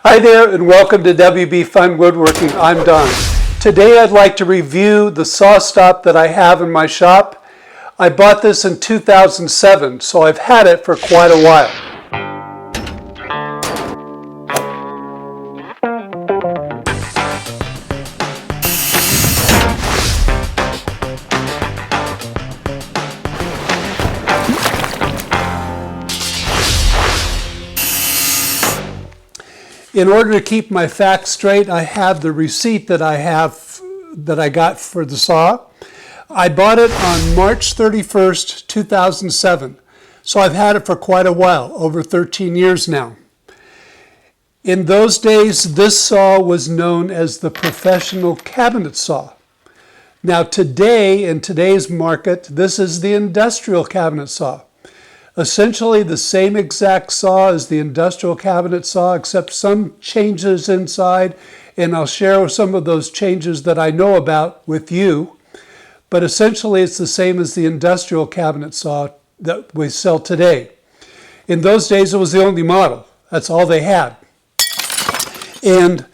Hi there and welcome to WB Fun Woodworking. I'm Don. Today I'd like to review the SawStop that I have in my shop. I bought this in 2007, so I've had it for quite a while. In order to keep my facts straight, I have the receipt that I got for the saw. I bought it on March 31st, 2007. So I've had it for quite a while, over 13 years now. In those days, this saw was known as the professional cabinet saw. Now today, in today's market, this is the industrial cabinet saw. Essentially the same exact saw as the industrial cabinet saw, except some changes inside, and I'll share some of those changes that I know about with you. But essentially it's the same as the industrial cabinet saw that we sell today. In those days it was the only model. That's all they had. And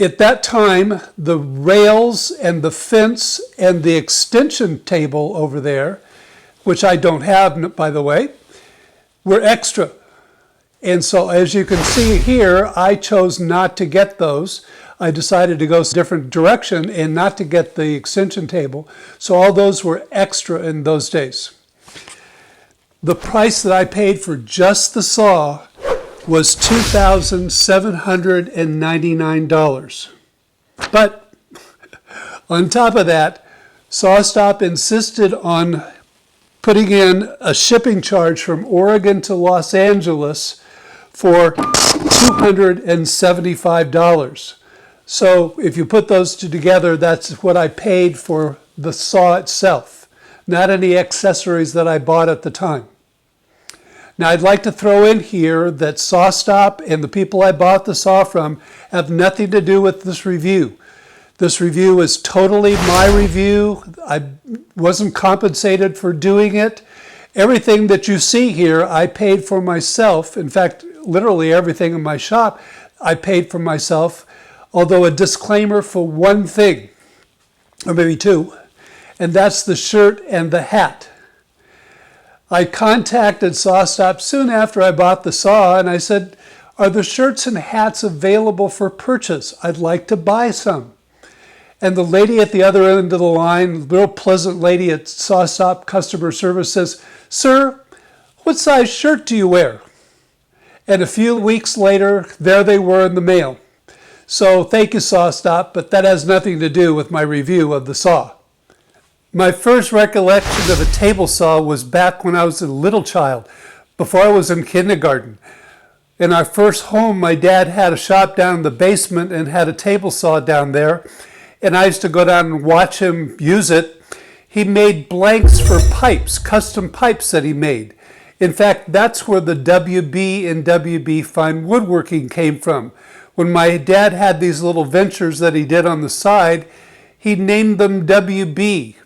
at that time, the rails and the fence and the extension table over there, which I don't have, by the way, were extra. And so as you can see here, I chose not to get those. I decided to go a different direction and not to get the extension table. So all those were extra in those days. The price that I paid for just the saw was $2,799. But on top of that, SawStop insisted on putting in a shipping charge from Oregon to Los Angeles for $275. So if you put those two together, that's what I paid for the saw itself, not any accessories that I bought at the time. Now I'd like to throw in here that SawStop and the people I bought the saw from have nothing to do with this review. This review is totally my review. I wasn't compensated for doing it. Everything that you see here, I paid for myself. In fact, literally everything in my shop, I paid for myself. Although a disclaimer for one thing, or maybe two, and that's the shirt and the hat. I contacted SawStop soon after I bought the saw, and I said, "Are the shirts and hats available for purchase? I'd like to buy some." And the lady at the other end of the line, real pleasant lady at SawStop customer service, says, "Sir, what size shirt do you wear?" And a few weeks later, there they were in the mail. So thank you, SawStop, but that has nothing to do with my review of the saw. My first recollection of a table saw was back when I was a little child, before I was in kindergarten. In our first home, my dad had a shop down in the basement and had a table saw down there. And I used to go down and watch him use it. He made blanks for pipes, custom pipes that he made. In fact, that's where the WB and WB Fine Woodworking came from. When my dad had these little ventures that he did on the side, he named them WB.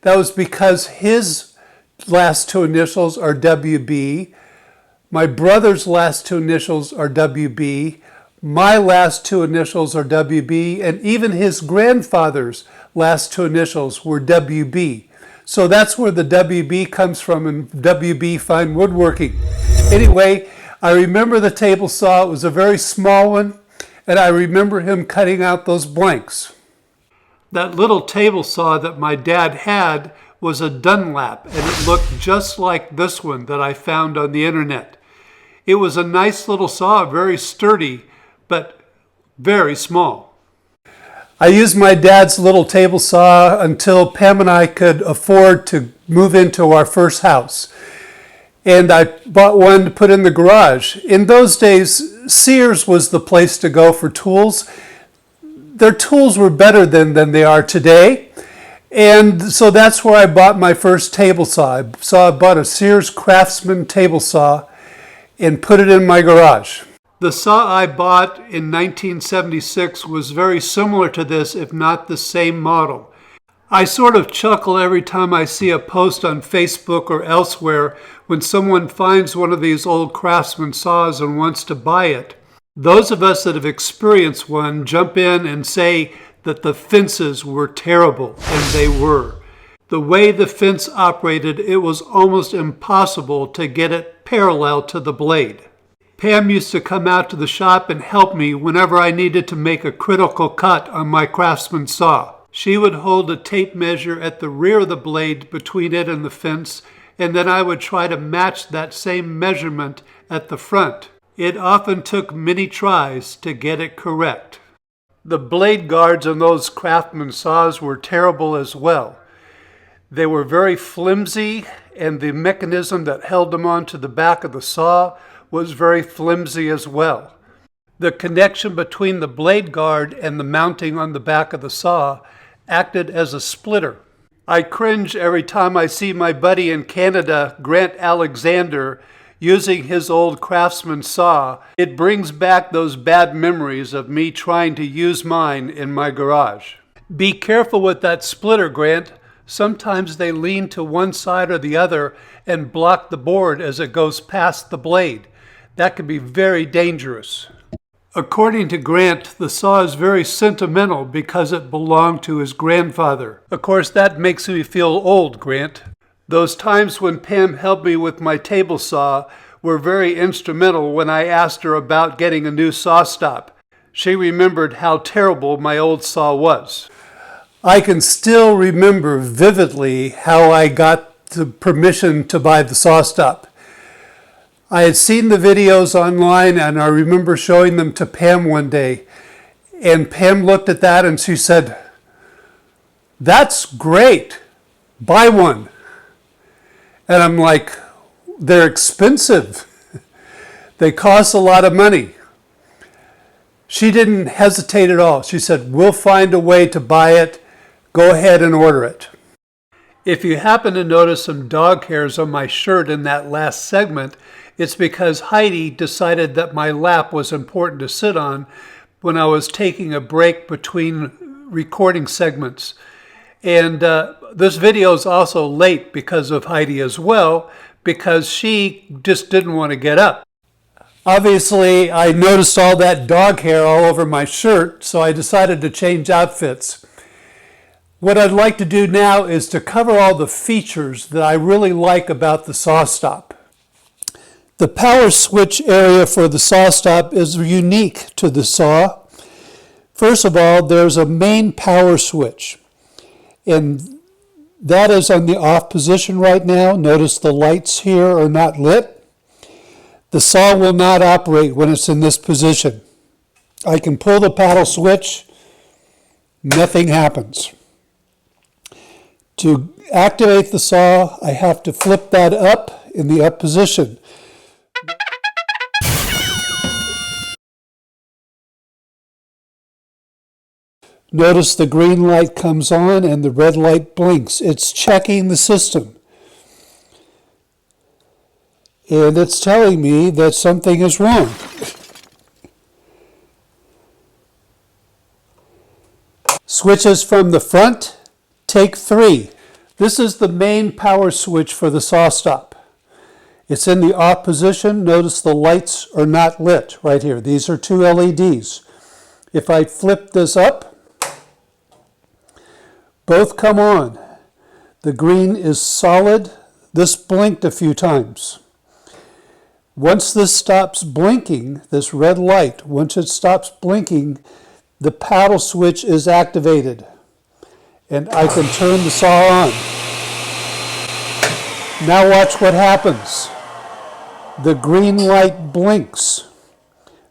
That was because his last two initials are WB. My brother's last two initials are WB. My last two initials are WB, and even his grandfather's last two initials were WB. So that's where the WB comes from in WB Fine Woodworking. Anyway, I remember the table saw. It was a very small one, and I remember him cutting out those blanks. That little table saw that my dad had was a Dunlap, and it looked just like this one that I found on the internet. It was a nice little saw, very sturdy, but very small. I used my dad's little table saw until Pam and I could afford to move into our first house. And I bought one to put in the garage. In those days, Sears was the place to go for tools. Their tools were better than they are today. And so that's where I bought my first table saw. I bought a Sears Craftsman table saw and put it in my garage. The saw I bought in 1976 was very similar to this, if not the same model. I sort of chuckle every time I see a post on Facebook or elsewhere when someone finds one of these old Craftsman saws and wants to buy it. Those of us that have experienced one jump in and say that the fences were terrible, and they were. The way the fence operated, it was almost impossible to get it parallel to the blade. Pam used to come out to the shop and help me whenever I needed to make a critical cut on my Craftsman saw. She would hold a tape measure at the rear of the blade between it and the fence, and then I would try to match that same measurement at the front. It often took many tries to get it correct. The blade guards on those Craftsman saws were terrible as well. They were very flimsy, and the mechanism that held them onto the back of the saw was very flimsy as well. The connection between the blade guard and the mounting on the back of the saw acted as a splitter. I cringe every time I see my buddy in Canada, Grant Alexander, using his old Craftsman saw. It brings back those bad memories of me trying to use mine in my garage. Be careful with that splitter, Grant. Sometimes they lean to one side or the other and block the board as it goes past the blade. That can be very dangerous. According to Grant, the saw is very sentimental because it belonged to his grandfather. Of course, that makes me feel old, Grant. Those times when Pam helped me with my table saw were very instrumental when I asked her about getting a new SawStop. She remembered how terrible my old saw was. I can still remember vividly how I got the permission to buy the SawStop. I had seen the videos online, and I remember showing them to Pam one day. And Pam looked at that and she said, "That's great. Buy one." And I'm like, "They're expensive. They cost a lot of money." She didn't hesitate at all. She said, "We'll find a way to buy it. Go ahead and order it." If you happen to notice some dog hairs on my shirt in that last segment, it's because Heidi decided that my lap was important to sit on when I was taking a break between recording segments. And this video is also late because of Heidi as well, because she just didn't want to get up. Obviously, I noticed all that dog hair all over my shirt, so I decided to change outfits. What I'd like to do now is to cover all the features that I really like about the SawStop. The power switch area for the SawStop is unique to the saw. First of all, there's a main power switch, and that is on the off position right now. Notice the lights here are not lit. The saw will not operate when it's in this position. I can pull the paddle switch, nothing happens. To activate the saw, I have to flip that up in the up position. Notice the green light comes on and the red light blinks. It's checking the system. And it's telling me that something is wrong. Switches from the front. Take 3. This is the main power switch for the SawStop. It's in the off position. Notice the lights are not lit right here. These are 2 LEDs. If I flip this up, both come on. The green is solid. This blinked a few times. Once this stops blinking, this red light, once it stops blinking, the paddle switch is activated. And I can turn the saw on. Now watch what happens. The green light blinks.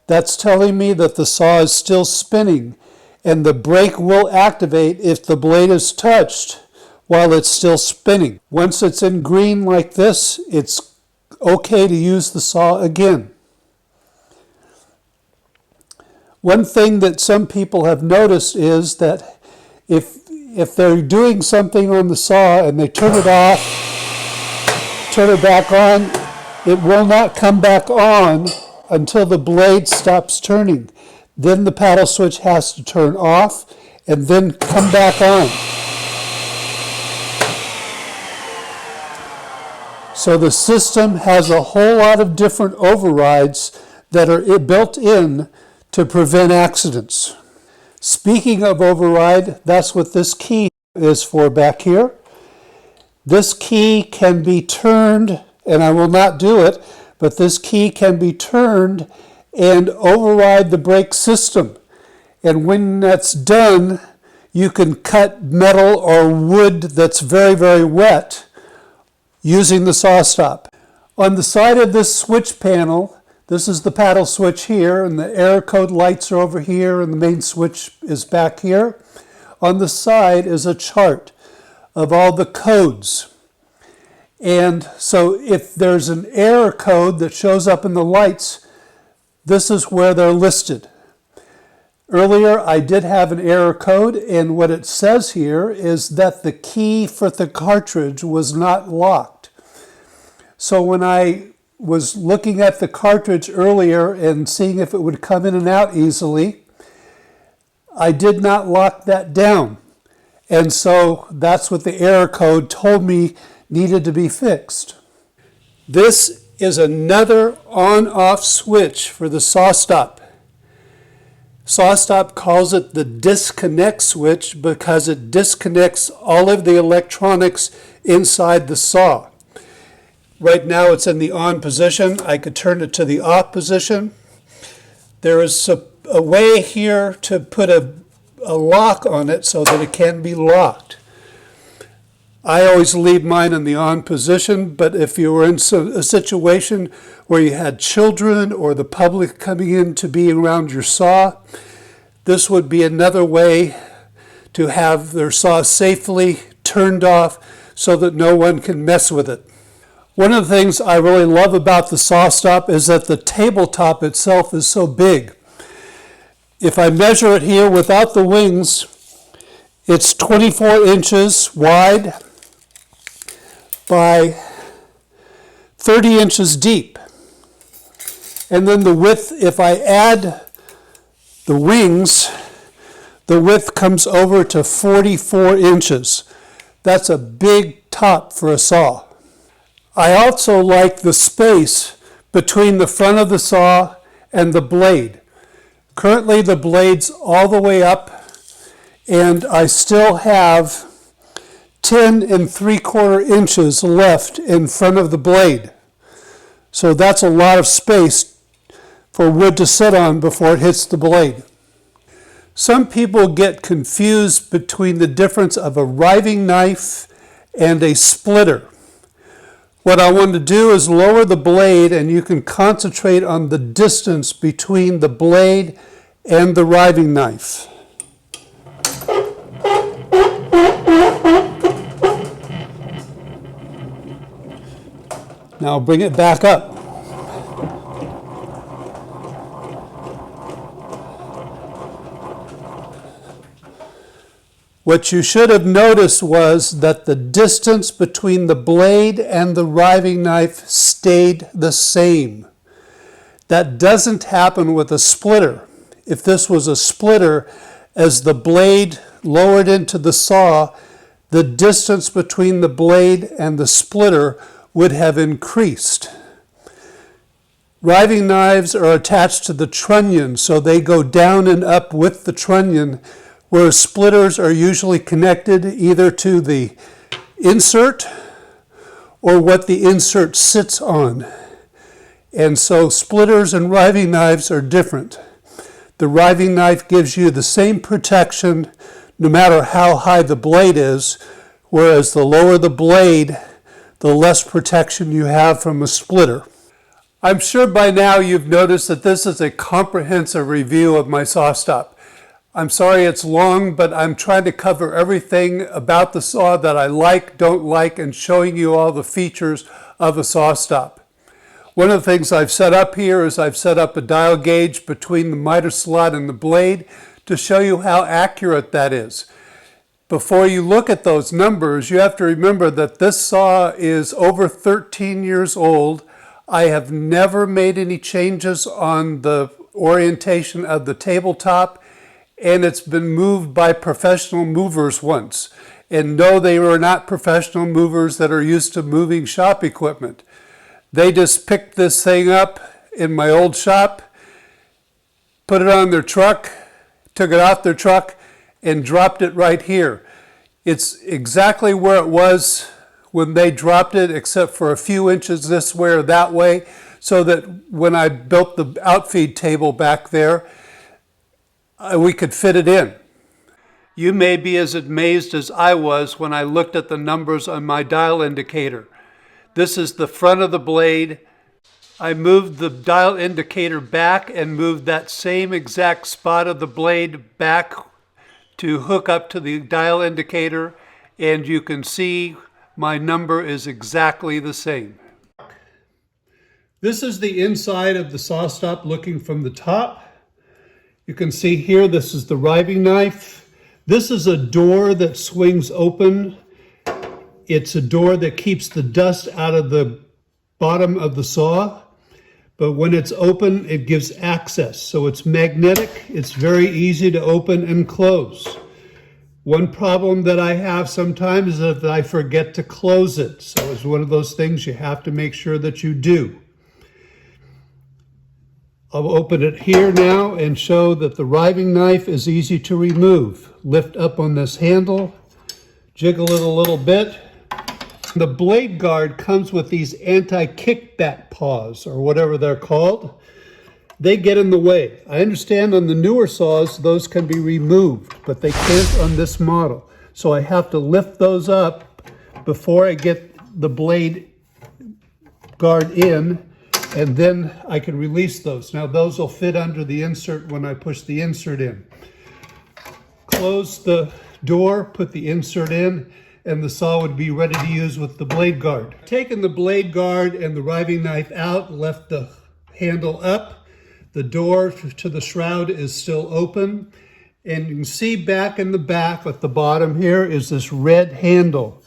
That's telling me that the saw is still spinning, and the brake will activate if the blade is touched while it's still spinning. Once it's in green like this, it's okay to use the saw again. One thing that some people have noticed is that if they're doing something on the saw and they turn it off, turn it back on, it will not come back on until the blade stops turning. Then the paddle switch has to turn off and then come back on. So the system has a whole lot of different overrides that are built in to prevent accidents. Speaking of override, that's what this key is for back here. This key can be turned, and I will not do it, but this key can be turned and override the brake system. And when that's done, you can cut metal or wood that's very, very wet using the SawStop. On the side of this switch panel, this is the paddle switch here, and the error code lights are over here, and the main switch is back here. On the side is a chart of all the codes. And so if there's an error code that shows up in the lights, this is where they're listed. Earlier, I did have an error code, and what it says here is that the key for the cartridge was not locked. So when I was looking at the cartridge earlier and seeing if it would come in and out easily, I did not lock that down. And so that's what the error code told me needed to be fixed. This is another on-off switch for the SawStop. SawStop calls it the disconnect switch because it disconnects all of the electronics inside the saw. Right now it's in the on position. I could turn it to the off position. There is a way here to put a lock on it so that it can be locked. I always leave mine in the on position, but if you were in a situation where you had children or the public coming in to be around your saw, this would be another way to have their saw safely turned off so that no one can mess with it. One of the things I really love about the SawStop is that the tabletop itself is so big. If I measure it here without the wings, it's 24 inches wide by 30 inches deep. And then the width, if I add the wings, the width comes over to 44 inches. That's a big top for a saw. I also like the space between the front of the saw and the blade. Currently the blade's all the way up, and I still have 10 3/4 inches left in front of the blade. So that's a lot of space for wood to sit on before it hits the blade. Some people get confused between the difference of a riving knife and a splitter. What I want to do is lower the blade, and you can concentrate on the distance between the blade and the riving knife. Now bring it back up. What you should have noticed was that the distance between the blade and the riving knife stayed the same. That doesn't happen with a splitter. If this was a splitter, as the blade lowered into the saw, the distance between the blade and the splitter would have increased. Riving knives are attached to the trunnion, so they go down and up with the trunnion, whereas splitters are usually connected either to the insert or what the insert sits on. And so splitters and riving knives are different. The riving knife gives you the same protection no matter how high the blade is, whereas the lower the blade, the less protection you have from a splitter. I'm sure by now you've noticed that this is a comprehensive review of my SawStop. I'm sorry it's long, but I'm trying to cover everything about the saw that I like, don't like, and showing you all the features of a SawStop. One of the things I've set up here is I've set up a dial gauge between the miter slot and the blade to show you how accurate that is. Before you look at those numbers, you have to remember that this saw is over 13 years old. I have never made any changes on the orientation of the tabletop, and it's been moved by professional movers once. And no, they were not professional movers that are used to moving shop equipment. They just picked this thing up in my old shop, put it on their truck, took it off their truck, and dropped it right here. It's exactly where it was when they dropped it, except for a few inches this way or that way, so that when I built the outfeed table back there, we could fit it in. You may be as amazed as I was when I looked at the numbers on my dial indicator. This is the front of the blade. I moved the dial indicator back and moved that same exact spot of the blade back to hook up to the dial indicator, and you can see my number is exactly the same. This is the inside of the SawStop looking from the top. You can see here, this is the riving knife. This is a door that swings open. It's a door that keeps the dust out of the bottom of the saw. But when it's open, it gives access. So it's magnetic. It's very easy to open and close. One problem that I have sometimes is that I forget to close it. So it's one of those things you have to make sure that you do. I'll open it here now and show that the riving knife is easy to remove. Lift up on this handle, jiggle it a little bit. The blade guard comes with these anti-kickback paws, or whatever they're called. They get in the way. I understand on the newer saws, those can be removed, but they can't on this model. So I have to lift those up before I get the blade guard in, and then I can release those. Now those will fit under the insert when I push the insert in. Close the door, put the insert in, and the saw would be ready to use with the blade guard. Taking the blade guard and the riving knife out, left the handle up. The door to the shroud is still open. And you can see back in the back at the bottom here is this red handle.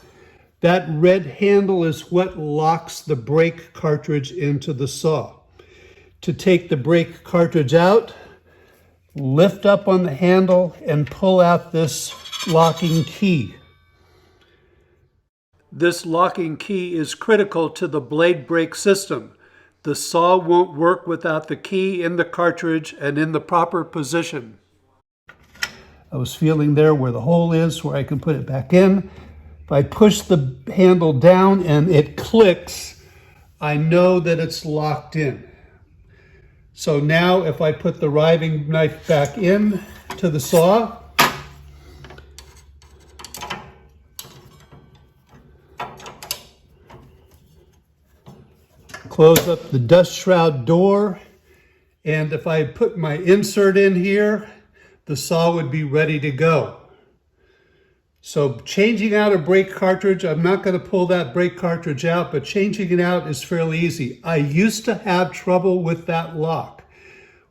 That red handle is what locks the brake cartridge into the saw. To take the brake cartridge out, lift up on the handle and pull out this locking key. This locking key is critical to the blade brake system. The saw won't work without the key in the cartridge and in the proper position. I was feeling there where the hole is, where I can put it back in. If I push the handle down and it clicks, I know that it's locked in. So now if I put the riving knife back in to the saw, close up the dust shroud door, and if I put my insert in here, the saw would be ready to go. So changing out a brake cartridge, I'm not going to pull that brake cartridge out, but changing it out is fairly easy. I used to have trouble with that lock.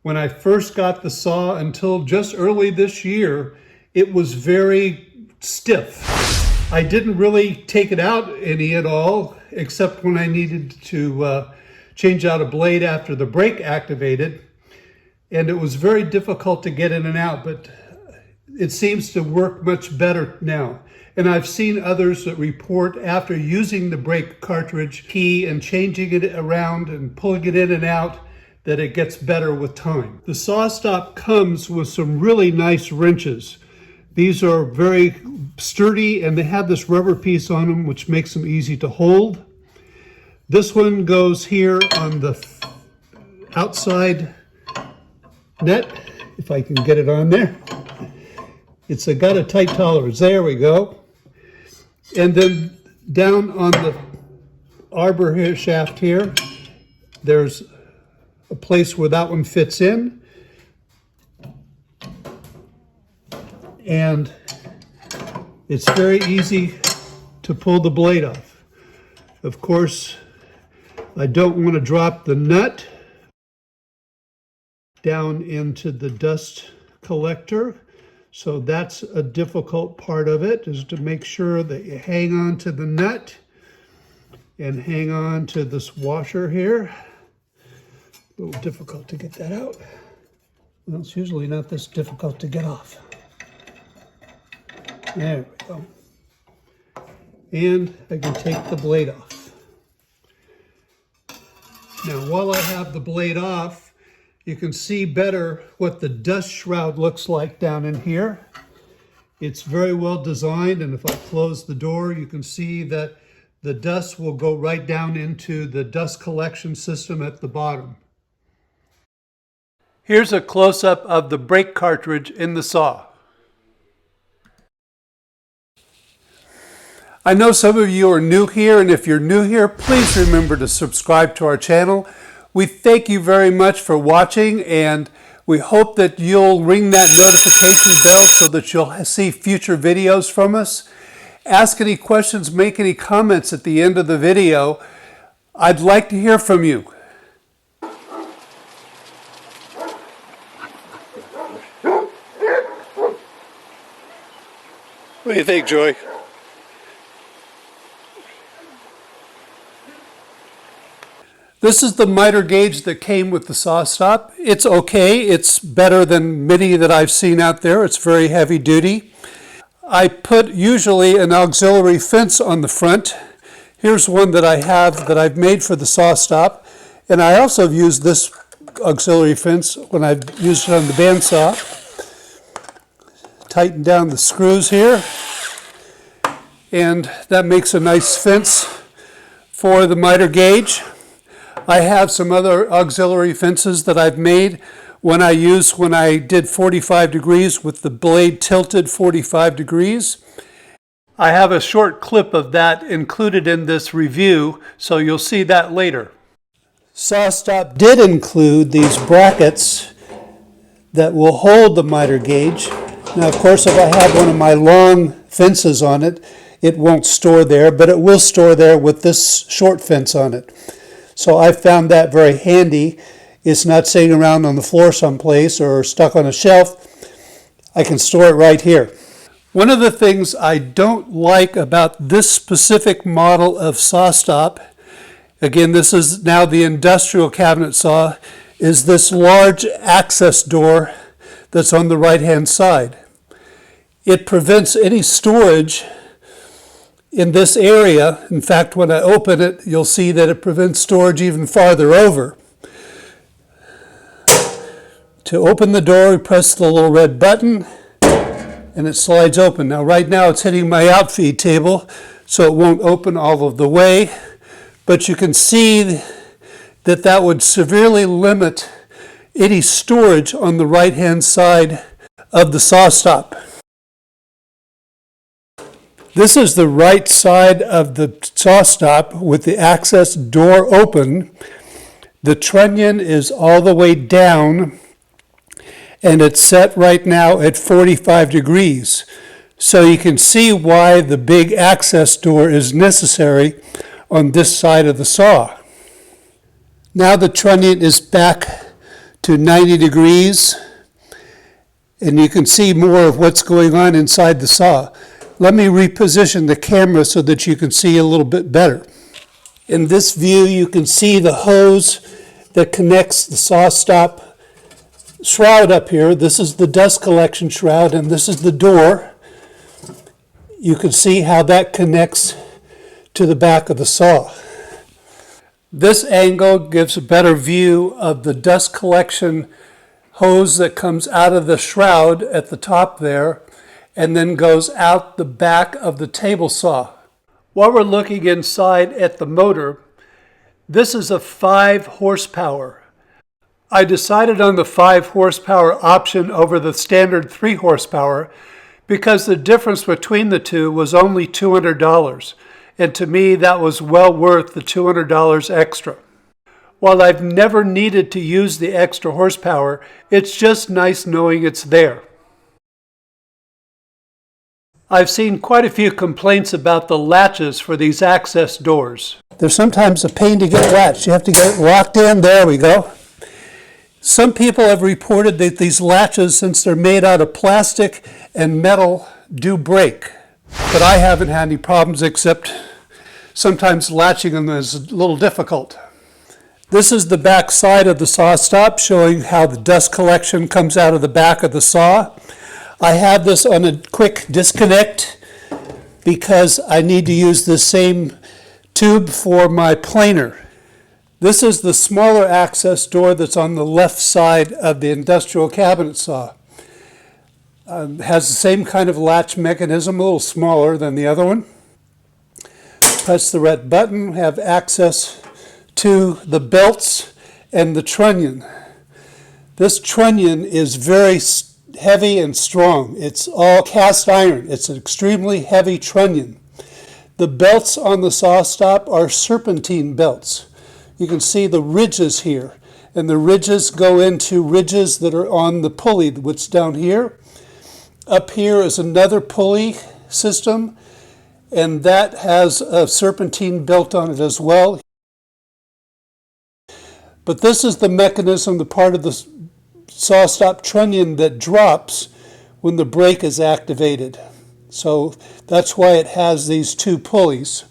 When I first got the saw until just early this year, it was very stiff. I didn't really take it out any at all, except when I needed to change out a blade after the brake activated. And it was very difficult to get in and out, but it seems to work much better now. And I've seen others that report after using the brake cartridge key and changing it around and pulling it in and out, that it gets better with time. The SawStop comes with some really nice wrenches. These are very sturdy and they have this rubber piece on them which makes them easy to hold. This one goes here on the outside net, if I can get it on there. It's got a tight tolerance. There we go. And then down on the arbor here, shaft here, there's a place where that one fits in. And it's very easy to pull the blade off. Of course, I don't want to drop the nut down into the dust collector. So that's a difficult part of it, is to make sure that you hang on to the nut and hang on to this washer here. A little difficult to get that out. Well, it's usually not this difficult to get off. There we go. And I can take the blade off. Now, while I have the blade off, you can see better what the dust shroud looks like down in here. It's very well designed, and if I close the door, you can see that the dust will go right down into the dust collection system at the bottom. Here's a close-up of the brake cartridge in the saw. I know some of you are new here, and if you're new here, please remember to subscribe to our channel. We thank you very much for watching, and we hope that you'll ring that notification bell so that you'll see future videos from us. Ask any questions, make any comments at the end of the video. I'd like to hear from you. What do you think, Joy? This is the miter gauge that came with the SawStop. It's okay. It's better than many that I've seen out there. It's very heavy duty. I put usually an auxiliary fence on the front. Here's one that I have that I've made for the SawStop. And I also have used this auxiliary fence when I've used it on the bandsaw. Tighten down the screws here. And that makes a nice fence for the miter gauge. I have some other auxiliary fences that I've made when I did 45 degrees with the blade tilted 45 degrees. I have a short clip of that included in this review, so you'll see that later. SawStop did include these brackets that will hold the miter gauge. Now, of course, if I have one of my long fences on it, it won't store there, but it will store there with this short fence on it. So I found that very handy. It's not sitting around on the floor someplace or stuck on a shelf. I can store it right here. One of the things I don't like about this specific model of SawStop, again, this is now the industrial cabinet saw, is this large access door that's on the right-hand side. It prevents any storage in this area. In fact, when I open it, you'll see that it prevents storage even farther over. To open the door, we press the little red button and it slides open. Now, right now it's hitting my outfeed table, so it won't open all of the way, but you can see that that would severely limit any storage on the right-hand side of the SawStop. This is the right side of the SawStop with the access door open. The trunnion is all the way down, and it's set right now at 45 degrees. So you can see why the big access door is necessary on this side of the saw. Now the trunnion is back to 90 degrees, and you can see more of what's going on inside the saw. Let me reposition the camera so that you can see a little bit better. In this view, you can see the hose that connects the SawStop shroud up here. This is the dust collection shroud, and this is the door. You can see how that connects to the back of the saw. This angle gives a better view of the dust collection hose that comes out of the shroud at the top there, and then goes out the back of the table saw. While we're looking inside at the motor, this is a 5 horsepower. I decided on the 5 horsepower option over the standard 3 horsepower because the difference between the two was only $200, and to me that was well worth the $200 extra. While I've never needed to use the extra horsepower, it's just nice knowing it's there. I've seen quite a few complaints about the latches for these access doors. They're sometimes a pain to get latched. You have to get it locked in. There we go. Some people have reported that these latches, since they're made out of plastic and metal, do break. But I haven't had any problems, except sometimes latching them is a little difficult. This is the back side of the SawStop, showing how the dust collection comes out of the back of the saw. I have this on a quick disconnect because I need to use the same tube for my planer. This is the smaller access door that's on the left side of the industrial cabinet saw. Has the same kind of latch mechanism, a little smaller than the other one. Press the red button, have access to the belts and the trunnion. This trunnion is very heavy and strong. It's all cast iron. It's an extremely heavy trunnion. The belts on the SawStop are serpentine belts. You can see the ridges here, and the ridges go into ridges that are on the pulley, which is down here. Up here is another pulley system, and that has a serpentine belt on it as well. But this is the mechanism, the part of the SawStop trunnion that drops when the brake is activated. So that's why it has these two pulleys.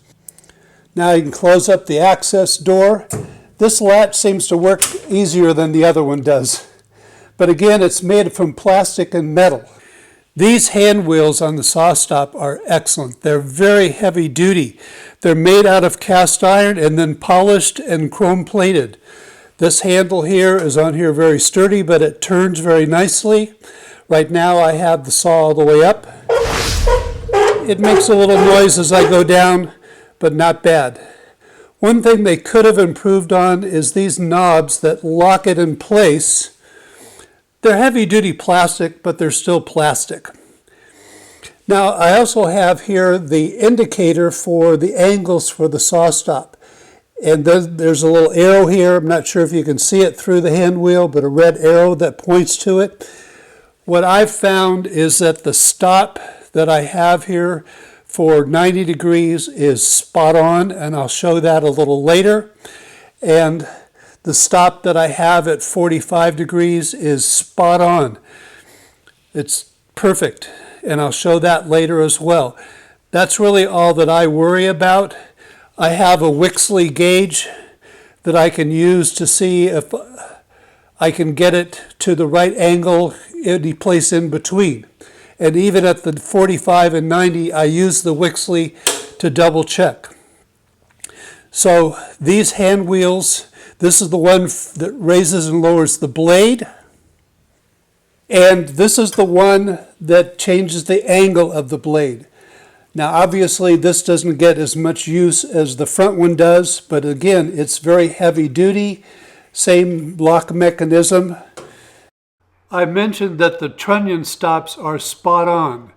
Now you can close up the access door. This latch seems to work easier than the other one does. But again, it's made from plastic and metal. These hand wheels on the SawStop are excellent. They're very heavy duty. They're made out of cast iron and then polished and chrome plated. This handle here is on here very sturdy, but it turns very nicely. Right now I have the saw all the way up. It makes a little noise as I go down, but not bad. One thing they could have improved on is these knobs that lock it in place. They're heavy-duty plastic, but they're still plastic. Now, I also have here the indicator for the angles for the SawStop. And there's a little arrow here. I'm not sure if you can see it through the hand wheel, but a red arrow that points to it. What I've found is that the stop that I have here for 90 degrees is spot on, and I'll show that a little later. And the stop that I have at 45 degrees is spot on. It's perfect, and I'll show that later as well. That's really all that I worry about. I have a Wixley gauge that I can use to see if I can get it to the right angle any place in between. And even at the 45 and 90, I use the Wixley to double check. So these hand wheels, this is the one that raises and lowers the blade. And this is the one that changes the angle of the blade. Now obviously this doesn't get as much use as the front one does, but again, it's very heavy duty, same lock mechanism. I mentioned that the trunnion stops are spot on.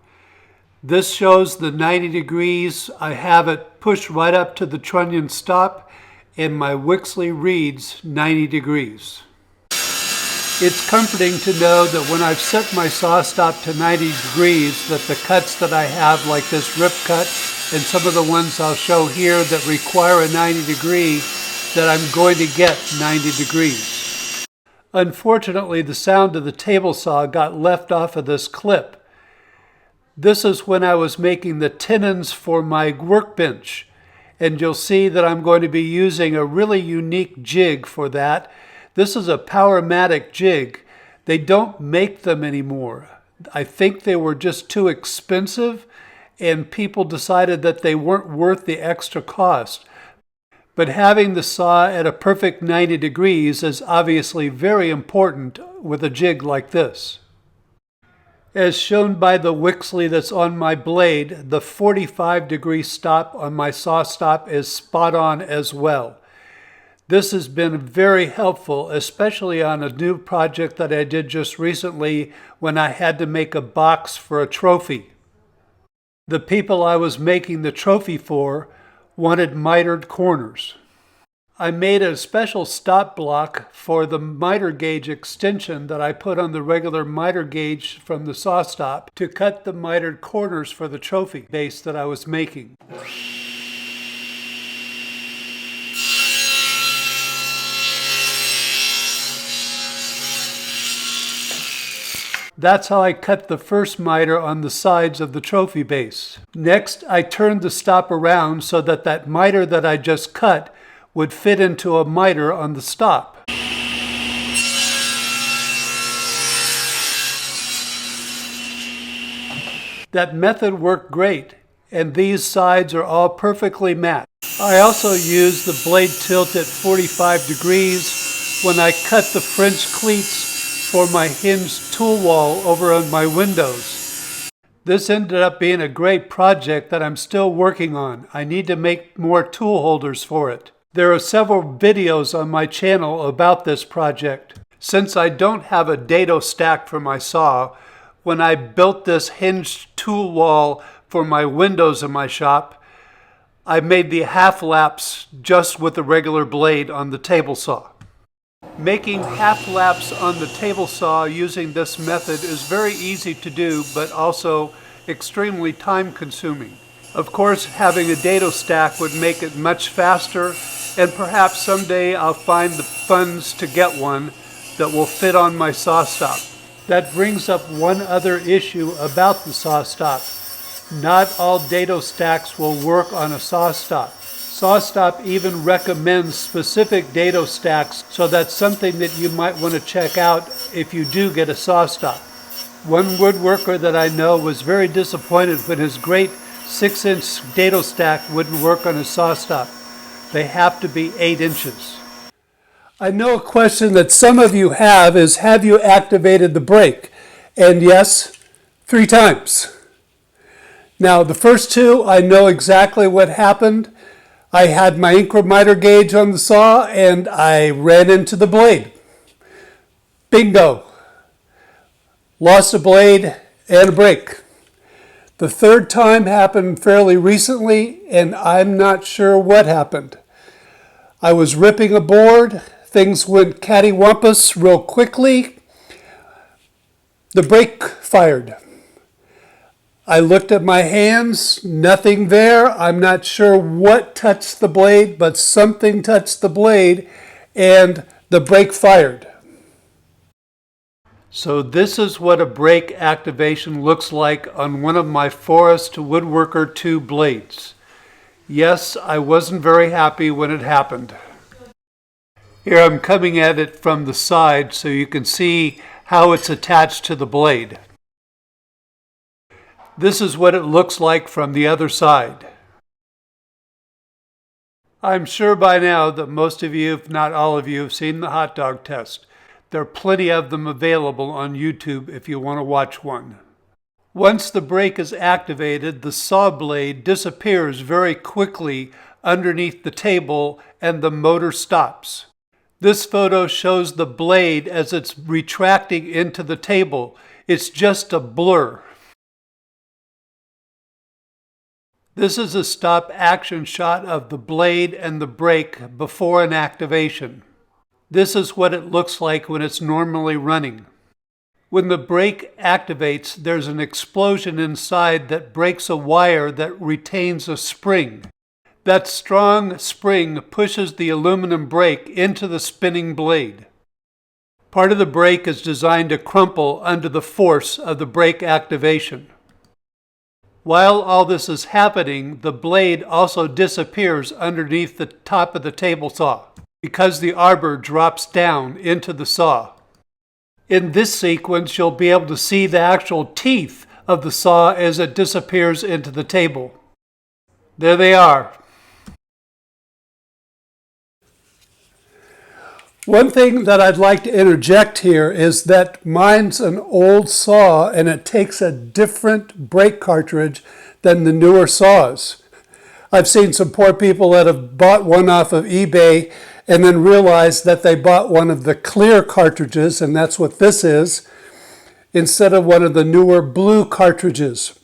This shows the 90 degrees. I have it pushed right up to the trunnion stop, and my Wixley reads 90 degrees. It's comforting to know that when I've set my SawStop to 90 degrees, that the cuts that I have, like this rip cut, and some of the ones I'll show here that require a 90 degree, that I'm going to get 90 degrees. Unfortunately, the sound of the table saw got left off of this clip. This is when I was making the tenons for my workbench, and you'll see that I'm going to be using a really unique jig for that. This is a Powermatic jig. They don't make them anymore. I think they were just too expensive, and people decided that they weren't worth the extra cost. But having the saw at a perfect 90 degrees is obviously very important with a jig like this. As shown by the Wixley that's on my blade, the 45 degree stop on my SawStop is spot on as well. This has been very helpful, especially on a new project that I did just recently when I had to make a box for a trophy. The people I was making the trophy for wanted mitered corners. I made a special stop block for the miter gauge extension that I put on the regular miter gauge from the SawStop to cut the mitered corners for the trophy base that I was making. That's how I cut the first miter on the sides of the trophy base. Next, I turned the stop around so that that miter that I just cut would fit into a miter on the stop. That method worked great, and these sides are all perfectly matched. I also use the blade tilt at 45 degrees when I cut the French cleats for my hinged tool wall over on my windows. This ended up being a great project that I'm still working on. I need to make more tool holders for it. There are several videos on my channel about this project. Since I don't have a dado stack for my saw, when I built this hinged tool wall for my windows in my shop, I made the half laps just with the regular blade on the table saw. Making half laps on the table saw using this method is very easy to do, but also extremely time consuming. Of course, having a dado stack would make it much faster, and perhaps someday I'll find the funds to get one that will fit on my SawStop. That brings up one other issue about the SawStop. Not all dado stacks will work on a SawStop. SawStop even recommends specific dado stacks, so that's something that you might want to check out if you do get a SawStop. One woodworker that I know was very disappointed when his great 6-inch dado stack wouldn't work on his SawStop. They have to be 8 inches. I know a question that some of you have is, have you activated the brake? And yes, 3 times. Now, the first 2, I know exactly what happened. I had my incremental gauge on the saw and I ran into the blade. Bingo. Lost a blade and a brake. The 3rd time happened fairly recently, and I'm not sure what happened. I was ripping a board. Things went cattywampus real quickly. The brake fired. I looked at my hands, nothing there. I'm not sure what touched the blade, but something touched the blade and the brake fired. So this is what a brake activation looks like on one of my Forest Woodworker 2 blades. Yes, I wasn't very happy when it happened. Here I'm coming at it from the side so you can see how it's attached to the blade. This is what it looks like from the other side. I'm sure by now that most of you, if not all of you, have seen the hot dog test. There are plenty of them available on YouTube if you want to watch one. Once the brake is activated, the saw blade disappears very quickly underneath the table and the motor stops. This photo shows the blade as it's retracting into the table. It's just a blur. This is a stop action shot of the blade and the brake before an activation. This is what it looks like when it's normally running. When the brake activates, there's an explosion inside that breaks a wire that retains a spring. That strong spring pushes the aluminum brake into the spinning blade. Part of the brake is designed to crumple under the force of the brake activation. While all this is happening, the blade also disappears underneath the top of the table saw because the arbor drops down into the saw. In this sequence, you'll be able to see the actual teeth of the saw as it disappears into the table. There they are. One thing that I'd like to interject here is that mine's an old saw and it takes a different brake cartridge than the newer saws. I've seen some poor people that have bought one off of eBay and then realized that they bought one of the clear cartridges, and that's what this is, instead of one of the newer blue cartridges.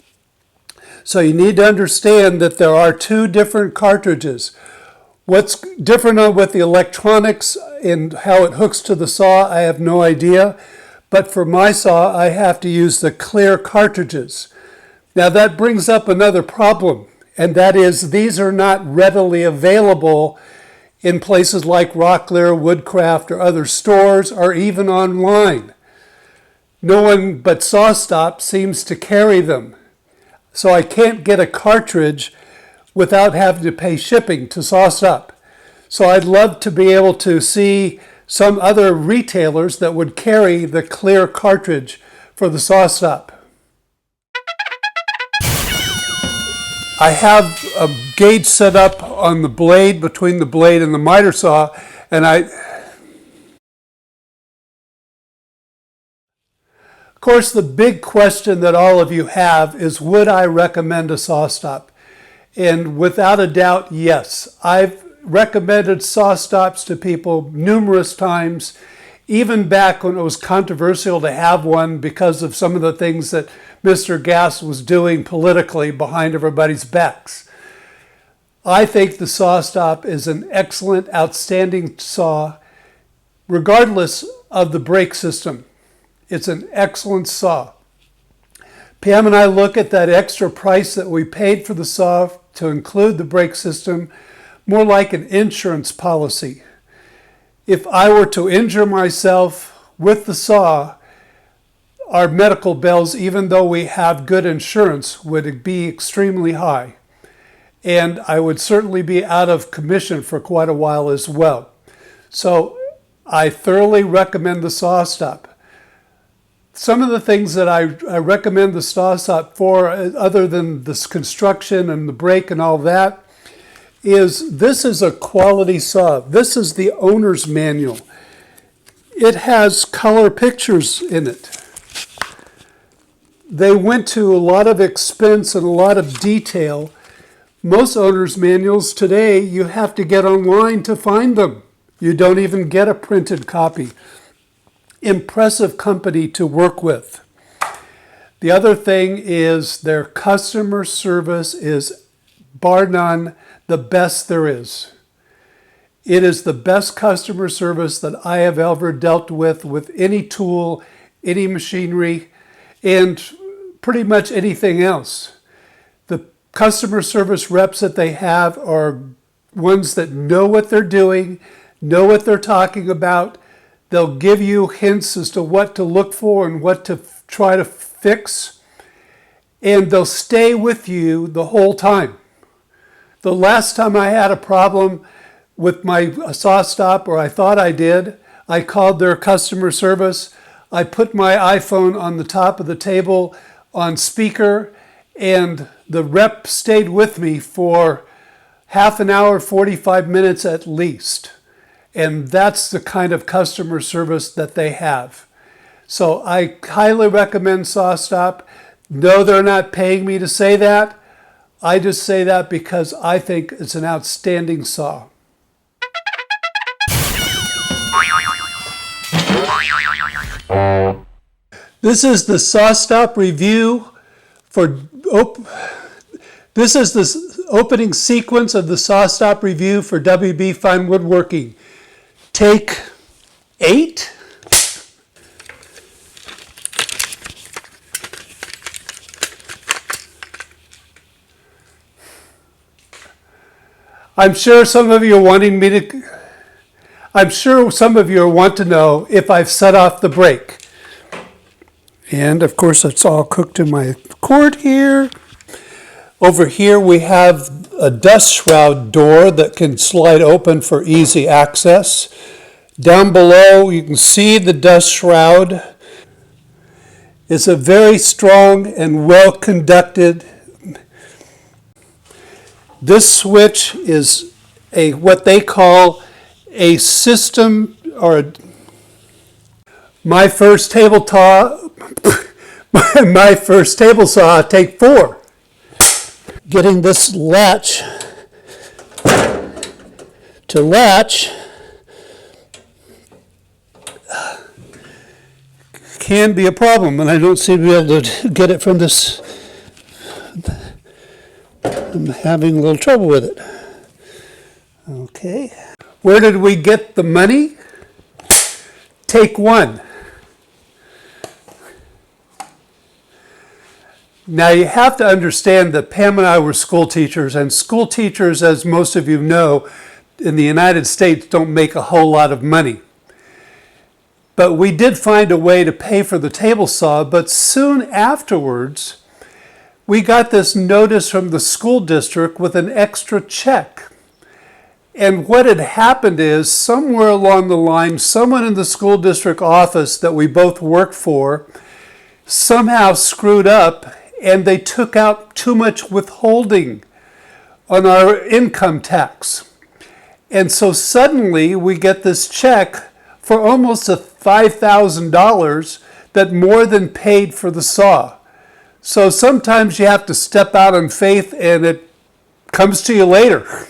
So you need to understand that there are 2 different cartridges. What's different with the electronics and how it hooks to the saw, I have no idea. But for my saw, I have to use the clear cartridges. Now that brings up another problem, and that is these are not readily available in places like Rocklear, Woodcraft, or other stores, or even online. No one but SawStop seems to carry them. So I can't get a cartridge without having to pay shipping to SawStop. So I'd love to be able to see some other retailers that would carry the clear cartridge for the SawStop. I have a gauge set up on the blade, between the blade and the miter saw, and of course, the big question that all of you have is, would I recommend a SawStop? And without a doubt, yes. I've recommended SawStops to people numerous times, even back when it was controversial to have one because of some of the things that Mr. Gass was doing politically behind everybody's backs. I think the SawStop is an excellent, outstanding saw, regardless of the brake system. It's an excellent saw. Pam and I look at that extra price that we paid for the saw to include the brake system more like an insurance policy. If I were to injure myself with the saw, our medical bills, even though we have good insurance, would be extremely high. And I would certainly be out of commission for quite a while as well. So I thoroughly recommend the SawStop. Some of the things that I recommend the SawStop for, other than this construction and the brake and all that, is this is a quality saw. This is the owner's manual. It has color pictures in it. They went to a lot of expense and a lot of detail. Most owner's manuals today, you have to get online to find them. You don't even get a printed copy. Impressive company to work with. The other thing is their customer service is, bar none, the best there is. It is the best customer service that I have ever dealt with any tool, any machinery, and pretty much anything else. The customer service reps that they have are ones that know what they're doing, know what they're talking about. They'll give you hints as to what to look for and what to try to fix, and they'll stay with you the whole time. The last time I had a problem with my SawStop, or I thought I did, I called their customer service. I put my iPhone on the top of the table on speaker, and the rep stayed with me for half an hour, 45 minutes at least. And that's the kind of customer service that they have. So I highly recommend SawStop. No, they're not paying me to say that. I just say that because I think it's an outstanding saw. This is the SawStop review for this is the opening sequence of the SawStop review for WB Fine Woodworking. Take 8. I'm sure some of you are want to know if I've set off the brake. And of course it's all cooked in my cord here. Over here we have a dust shroud door that can slide open for easy access. Down below you can see the dust shroud. It's a very strong and well conducted. This switch is what they call a system, or my first table saw, take 4. Getting this latch to latch can be a problem, and I don't seem to be able to get it from this. I'm having a little trouble with it. Okay. Where did we get the money? Take 1. Now you have to understand that Pam and I were school teachers, and school teachers, as most of you know, in the United States don't make a whole lot of money. But we did find a way to pay for the table saw, but soon afterwards, we got this notice from the school district with an extra check. And what had happened is, somewhere along the line, someone in the school district office that we both worked for somehow screwed up, and they took out too much withholding on our income tax. And so suddenly we get this check for almost $5,000 that more than paid for the saw. So sometimes you have to step out on faith and it comes to you later.